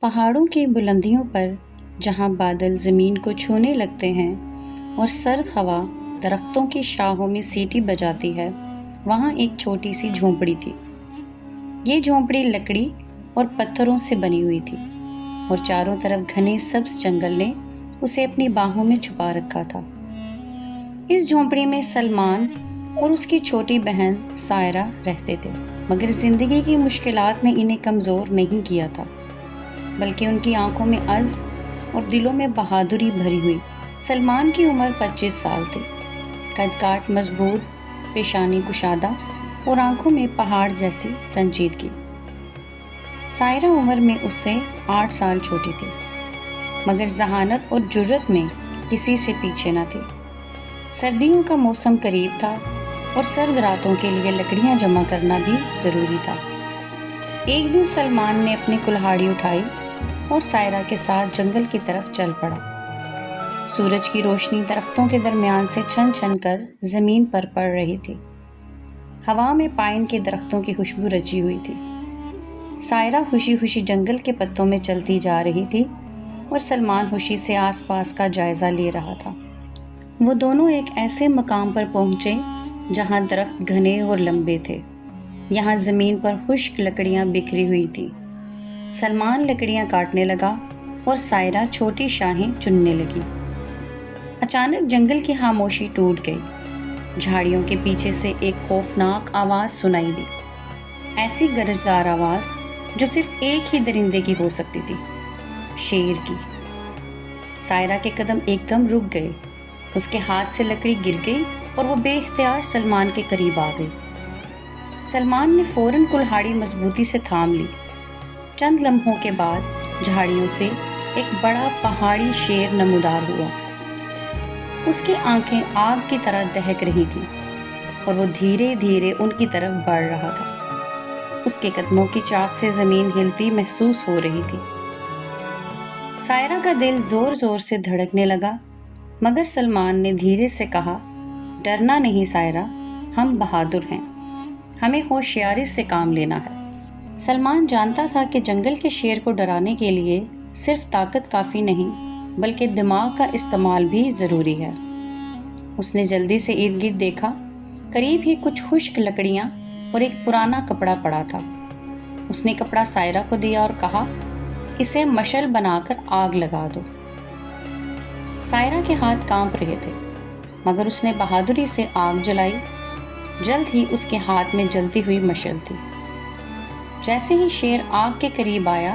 پہاڑوں کی بلندیوں پر جہاں بادل زمین کو چھونے لگتے ہیں اور سرد ہوا درختوں کی شاخوں میں سیٹی بجاتی ہے، وہاں ایک چھوٹی سی جھونپڑی تھی۔ یہ جھونپڑی لکڑی اور پتھروں سے بنی ہوئی تھی اور چاروں طرف گھنے سبز جنگل نے اسے اپنی باہوں میں چھپا رکھا تھا۔ اس جھونپڑی میں سلمان اور اس کی چھوٹی بہن سائرہ رہتے تھے، مگر زندگی کی مشکلات نے انہیں کمزور نہیں کیا تھا، بلکہ ان کی آنکھوں میں عزم اور دلوں میں بہادری بھری ہوئی۔ سلمان کی عمر 25 سال تھی، قد کاٹ مضبوط، پیشانی کشادہ اور آنکھوں میں پہاڑ جیسی سنجیدگی۔ سائرہ عمر میں اس سے 8 سال چھوٹی تھی، مگر ذہانت اور جرأت میں کسی سے پیچھے نہ تھی۔ سردیوں کا موسم قریب تھا اور سرد راتوں کے لیے لکڑیاں جمع کرنا بھی ضروری تھا۔ ایک دن سلمان نے اپنی کلہاڑی اٹھائی اور سائرہ کے ساتھ جنگل کی طرف چل پڑا۔ سورج کی روشنی درختوں کے درمیان سے چھن چھن کر زمین پر پڑ رہی تھی۔ ہوا میں پائن کے درختوں کی خوشبو رچی ہوئی تھی۔ سائرہ خوشی خوشی جنگل کے پتوں میں چلتی جا رہی تھی اور سلمان خوشی سے آس پاس کا جائزہ لے رہا تھا۔ وہ دونوں ایک ایسے مقام پر پہنچے جہاں درخت گھنے اور لمبے تھے۔ یہاں زمین پر خشک لکڑیاں بکھری ہوئی تھیں۔ سلمان لکڑیاں کاٹنے لگا اور سائرہ چھوٹی شاخیں چننے لگی۔ اچانک جنگل کی خاموشی ٹوٹ گئی۔ جھاڑیوں کے پیچھے سے ایک خوفناک آواز سنائی دی، ایسی گرجدار آواز جو صرف ایک ہی درندے کی ہو سکتی تھی، شیر کی۔ سائرہ کے قدم ایک دم رک گئے، اس کے ہاتھ سے لکڑی گر گئی اور وہ بے اختیار سلمان کے قریب آ گئی۔ سلمان نے فوراً کلہاڑی مضبوطی سے تھام لی۔ چند لمحوں کے بعد جھاڑیوں سے ایک بڑا پہاڑی شیر نمودار ہوا۔ اس کی آنکھیں آگ کی طرح دہک رہی تھیں اور وہ دھیرے دھیرے ان کی طرف بڑھ رہا تھا۔ اس کے قدموں کی چاپ سے زمین ہلتی محسوس ہو رہی تھی۔ سائرہ کا دل زور زور سے دھڑکنے لگا، مگر سلمان نے دھیرے سے کہا، ڈرنا نہیں سائرہ، ہم بہادر ہیں، ہمیں ہوشیاری سے کام لینا ہے۔ سلمان جانتا تھا کہ جنگل کے شیر کو ڈرانے کے لیے صرف طاقت کافی نہیں، بلکہ دماغ کا استعمال بھی ضروری ہے۔ اس نے جلدی سے ارد گرد دیکھا، قریب ہی کچھ خشک لکڑیاں اور ایک پرانا کپڑا پڑا تھا۔ اس نے کپڑا سائرہ کو دیا اور کہا، اسے مشعل بنا کر آگ لگا دو۔ سائرہ کے ہاتھ کانپ رہے تھے، مگر اس نے بہادری سے آگ جلائی۔ جلد ہی اس کے ہاتھ میں جلتی ہوئی مشعل تھی۔ جیسے ہی شیر آگ کے قریب آیا،